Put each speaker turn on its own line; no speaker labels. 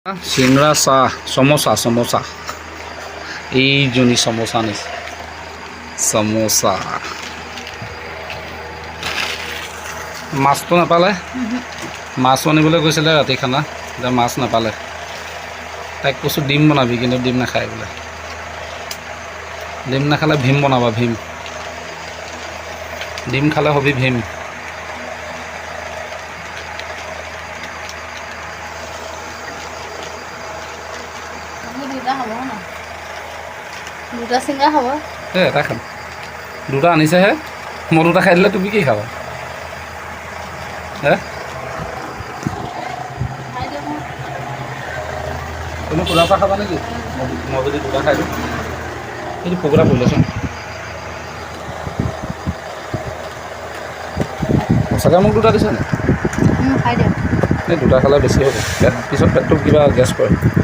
চিংৰা চাহ সমোসা এইজনী সমোসা আনিছে সমোসা মাছটো নাপালে মাছ আনিবলৈ গৈছিলে ৰাতি খানা এতিয়া মাছ নাপালে তাইক কৈছোঁ ডিম বনাবি কিন্তু ডিম নাখায় বোলে ডিম নাখালে ভীম বনাবা ভীম ডিম খালে হবি ভীম
দুটা চিংৰা হ'ব
এই এটা খাম দুটা আনিছেহে মই দুটা খাই দিলে তুমি কি খাবা হে তুমি সুদা চাহ খাবা নেকি মই যদি দুটা খাই দিওঁ এইটো পকোৰা পৰিলেচোন সঁচাকৈ মোক দুটা দিছে নে
খাই দিয়ক
এই দুটা খালে বেছি হ'ব পিছত পেটটো কিবা গেছ কৰে